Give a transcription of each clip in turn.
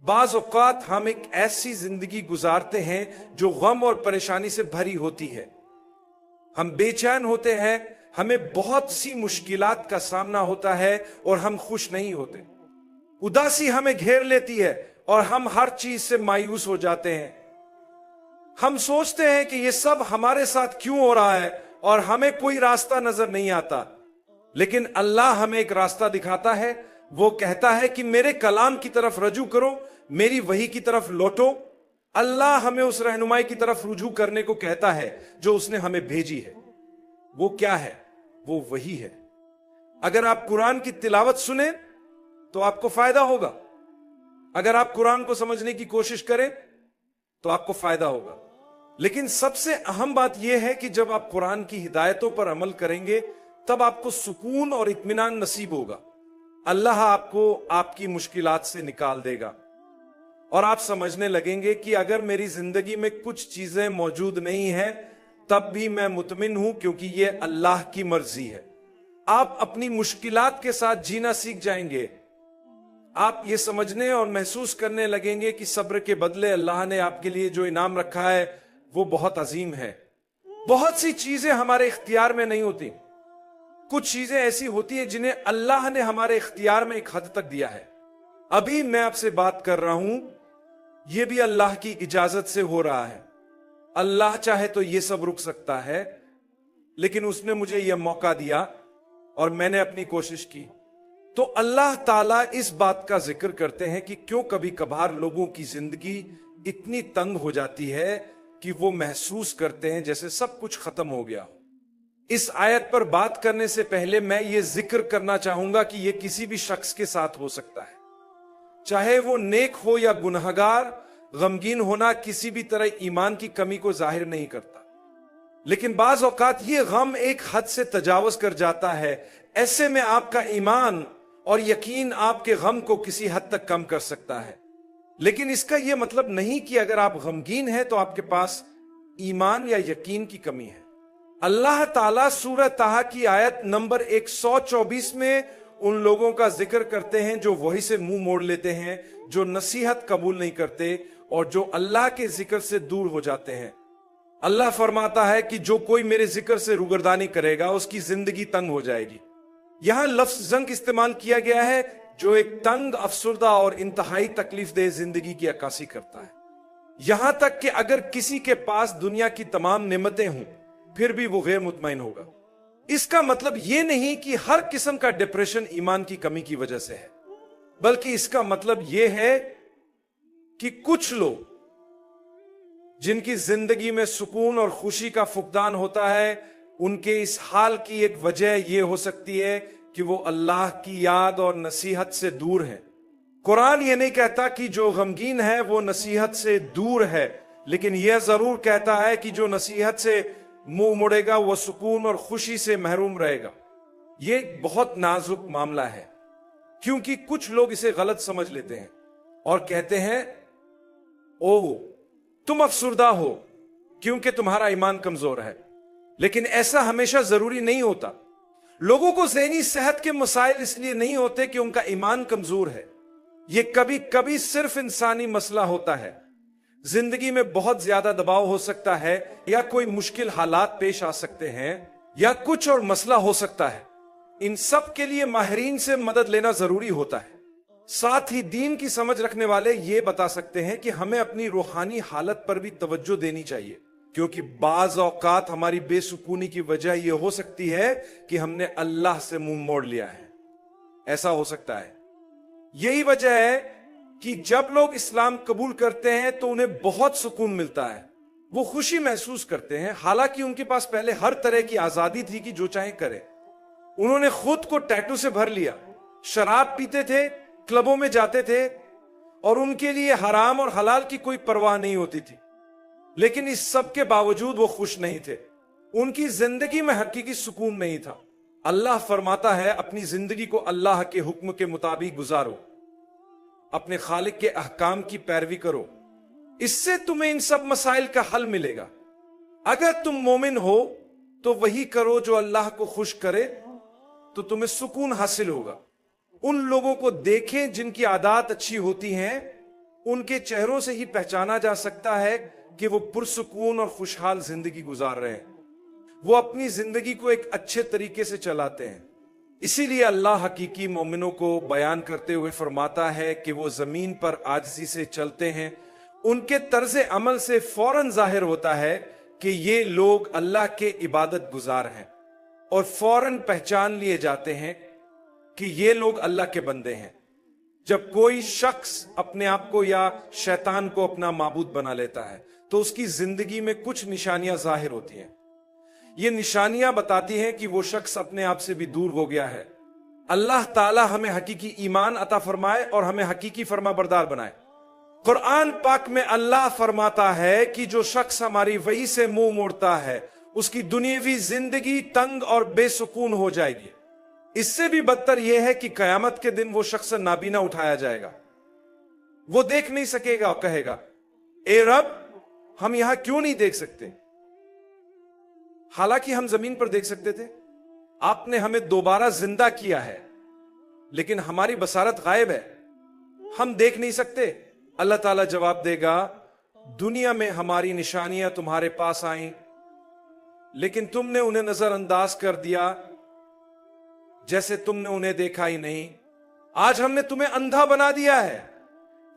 बाज़ औक़ात हम एक ऐसी जिंदगी गुजारते हैं जो गम और परेशानी से भरी होती है। हम बेचैन होते हैं, हमें बहुत सी मुश्किलात का सामना होता है और हम खुश नहीं होते। उदासी हमें घेर लेती है और हम हर चीज से मायूस हो जाते हैं। हम सोचते हैं कि ये सब हमारे साथ क्यों हो रहा है और हमें कोई रास्ता नजर नहीं आता। लेकिन अल्लाह हमें एक रास्ता दिखाता है। वो कहता है कि मेरे कलाम की तरफ रजू करो, मेरी वही की तरफ लौटो। अल्लाह हमें उस रहनुमाई की तरफ रुजू करने को कहता है जो उसने हमें भेजी है। वो क्या है? वो वही है। अगर आप कुरान की तिलावत सुने तो आपको फायदा होगा। अगर आप कुरान को समझने की कोशिश करें तो आपको फायदा होगा। लेकिन सबसे अहम बात यह है कि जब आप कुरान की हिदायतों पर अमल करेंगे तब आपको सुकून और इत्मीनान नसीब होगा। अल्लाह आपको आपकी मुश्किलात से निकाल देगा और आप समझने लगेंगे कि अगर मेरी जिंदगी में कुछ चीजें मौजूद नहीं है तब भी मैं मुतमिन हूं, क्योंकि ये अल्लाह की मर्जी है। आप अपनी मुश्किलात के साथ जीना सीख जाएंगे। आप ये समझने और महसूस करने लगेंगे कि सब्र के बदले अल्लाह ने आपके लिए जो इनाम रखा है वो बहुत अजीम है। बहुत सी चीजें हमारे इख्तियार में नहीं होती। कुछ चीजें ऐसी होती है जिन्हें अल्लाह ने हमारे इख्तियार में एक हद तक दिया है। अभी मैं आपसे बात कर रहा हूं, यह भी अल्लाह की इजाजत से हो रहा है। अल्लाह चाहे तो यह सब रुक सकता है, लेकिन उसने मुझे यह मौका दिया और मैंने अपनी कोशिश की। तो अल्लाह ताला इस बात का जिक्र करते हैं कि क्यों कभी कभार लोगों की जिंदगी इतनी तंग हो जाती है कि वो महसूस करते हैं जैसे सब कुछ खत्म हो गया। इस आयत पर बात करने से पहले मैं ये जिक्र करना चाहूंगा कि ये किसी भी शख्स के साथ हो सकता है, चाहे वो नेक हो या गुनहगार। गमगीन होना किसी भी तरह ईमान की कमी को जाहिर नहीं करता, लेकिन बाज औकात ये गम एक हद से तजावज कर जाता है। ऐसे में आपका ईमान और यकीन आपके गम को किसी हद तक कम कर सकता है। लेकिन इसका यह मतलब नहीं कि अगर आप गमगीन हैं तो आपके पास ईमान या यकीन की कमी है। अल्लाह ताला सूरह ताहा की आयत नंबर 124 में उन लोगों का जिक्र करते हैं जो वही से मुंह मोड़ लेते हैं, जो नसीहत कबूल नहीं करते और जो अल्लाह के जिक्र से दूर हो जाते हैं। अल्लाह फरमाता है कि जो कोई मेरे जिक्र से रुगरदानी करेगा उसकी जिंदगी तंग हो जाएगी। यहां लफ्ज जंग इस्तेमाल किया गया है जो एक तंग, अफसुर्दा और इंतहाई तकलीफ दे जिंदगी की अक्कासी करता है। यहां तक कि अगर किसी के पास दुनिया की तमाम नेमतें हों फिर भी वो गैर मुतमईन होगा। इसका मतलब ये नहीं कि हर किस्म का डिप्रेशन ईमान की कमी की वजह से है, बल्कि इसका मतलब यह है कि कुछ लोग जिनकी जिंदगी में सुकून और खुशी का फुकदान होता है, उनके इस हाल की एक वजह यह हो सकती है कि वो अल्लाह की याद और नसीहत से दूर है। कुरान ये नहीं कहता कि जो गमगीन है वो नसीहत से दूर है, लेकिन यह जरूर कहता है कि जो नसीहत से मुंह मुड़ेगा वो सुकून और खुशी से महरूम रहेगा। यह एक बहुत नाजुक मामला है, क्योंकि कुछ लोग इसे गलत समझ लेते हैं और कहते हैं ओह तुम अफसुर्दा हो क्योंकि तुम्हारा ईमान कमजोर है। लेकिन ऐसा हमेशा जरूरी नहीं होता। लोगों को ज़हनी सेहत के मसाइल इसलिए नहीं होते कि उनका ईमान कमजोर है। यह कभी कभी सिर्फ इंसानी मसला होता है। जिंदगी में बहुत ज्यादा दबाव हो सकता है, या कोई मुश्किल हालात पेश आ सकते हैं, या कुछ और मसला हो सकता है। इन सब के लिए माहिरीन से मदद लेना जरूरी होता है। साथ ही दीन की समझ रखने वाले ये बता सकते हैं कि हमें अपनी रूहानी हालत पर भी तवज्जो देनी चाहिए, क्योंकि बाज औकात हमारी बेसुकूनी की वजह यह हो सकती है कि हमने अल्लाह से मुंह मोड़ लिया है। ऐसा हो सकता है। यही वजह है कि जब लोग इस्लाम कबूल करते हैं तो उन्हें बहुत सुकून मिलता है, वो खुशी महसूस करते हैं। हालांकि उनके पास पहले हर तरह की आजादी थी कि जो चाहे करे। उन्होंने खुद को टैटू से भर लिया, शराब पीते थे, क्लबों में जाते थे और उनके लिए हराम और हलाल की कोई परवाह नहीं होती थी। लेकिन इस सब के बावजूद वो खुश नहीं थे। उनकी जिंदगी में हकीकी सुकून नहीं था। अल्लाह फरमाता है अपनी जिंदगी को अल्लाह के हुक्म के मुताबिक गुजारो, अपने खालिक के अहकाम की पैरवी करो, इससे तुम्हें इन सब मसाइल का हल मिलेगा। अगर तुम मोमिन हो तो वही करो जो अल्लाह को खुश करे, तो तुम्हें सुकून हासिल होगा। उन लोगों को देखें जिनकी आदत अच्छी होती हैं, ان کے چہروں سے ہی پہچانا جا سکتا ہے کہ وہ پرسکون اور خوشحال زندگی گزار رہے ہیں، وہ اپنی زندگی کو ایک اچھے طریقے سے چلاتے ہیں۔ اسی لیے اللہ حقیقی مومنوں کو بیان کرتے ہوئے فرماتا ہے کہ وہ زمین پر عاجزی سے چلتے ہیں۔ ان کے طرز عمل سے فوراً ظاہر ہوتا ہے کہ یہ لوگ اللہ کے عبادت گزار ہیں، اور فوراً پہچان لیے جاتے ہیں کہ یہ لوگ اللہ کے بندے ہیں۔ جب کوئی شخص اپنے آپ کو یا شیطان کو اپنا معبود بنا لیتا ہے تو اس کی زندگی میں کچھ نشانیاں ظاہر ہوتی ہیں۔ یہ نشانیاں بتاتی ہیں کہ وہ شخص اپنے آپ سے بھی دور ہو گیا ہے۔ اللہ تعالی ہمیں حقیقی ایمان عطا فرمائے اور ہمیں حقیقی فرما بردار بنائے۔ قرآن پاک میں اللہ فرماتا ہے کہ جو شخص ہماری وحی سے منہ موڑتا ہے اس کی دنیاوی زندگی تنگ اور بے سکون ہو جائے گی۔ اس سے بھی بدتر یہ ہے کہ قیامت کے دن وہ شخص نابینا اٹھایا جائے گا، وہ دیکھ نہیں سکے گا اور کہے گا اے رب ہم یہاں کیوں نہیں دیکھ سکتے، حالانکہ ہم زمین پر دیکھ سکتے تھے، آپ نے ہمیں دوبارہ زندہ کیا ہے لیکن ہماری بصارت غائب ہے، ہم دیکھ نہیں سکتے۔ اللہ تعالیٰ جواب دے گا دنیا میں ہماری نشانیاں تمہارے پاس آئیں لیکن تم نے انہیں نظر انداز کر دیا جیسے تم نے انہیں دیکھا ہی نہیں۔ آج ہم نے تمہیں اندھا بنا دیا ہے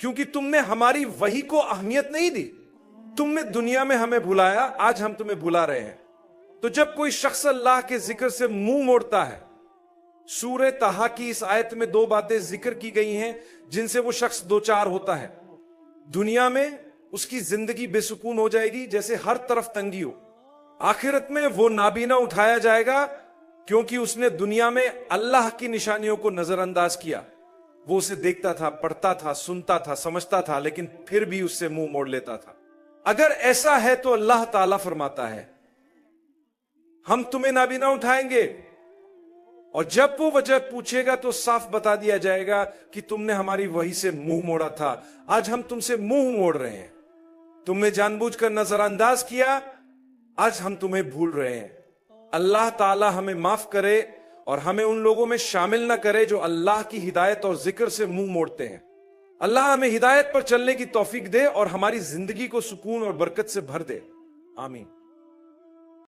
کیونکہ تم نے ہماری وحی کو اہمیت نہیں دی، تم نے دنیا میں ہمیں بھلایا، آج ہم تمہیں بھلا رہے ہیں۔ تو جب کوئی شخص اللہ کے ذکر سے منہ موڑتا ہے، سورہ طٰہٰ کی اس آیت میں 2 باتیں ذکر کی گئی ہیں جن سے وہ شخص دوچار ہوتا ہے۔ دنیا میں اس کی زندگی بے سکون ہو جائے گی جیسے ہر طرف تنگی ہو، آخرت میں وہ نابینا اٹھایا جائے گا کیونکہ اس نے دنیا میں اللہ کی نشانیوں کو نظر انداز کیا۔ وہ اسے دیکھتا تھا، پڑھتا تھا، سنتا تھا، سمجھتا تھا لیکن پھر بھی اس سے منہ موڑ لیتا تھا۔ اگر ایسا ہے تو اللہ تعالیٰ فرماتا ہے ہم تمہیں نابینا اٹھائیں گے، اور جب وہ وجہ پوچھے گا تو صاف بتا دیا جائے گا کہ تم نے ہماری وحی سے منہ موڑا تھا، آج ہم تم سے منہ موڑ رہے ہیں، تم نے جان بوجھ کر نظر انداز کیا، آج ہم تمہیں بھول رہے ہیں۔ اللہ تعالی ہمیں معاف کرے اور ہمیں ان لوگوں میں شامل نہ کرے جو اللہ کی ہدایت اور ذکر سے منہ موڑتے ہیں۔ اللہ ہمیں ہدایت پر چلنے کی توفیق دے اور ہماری زندگی کو سکون اور برکت سے بھر دے، آمین۔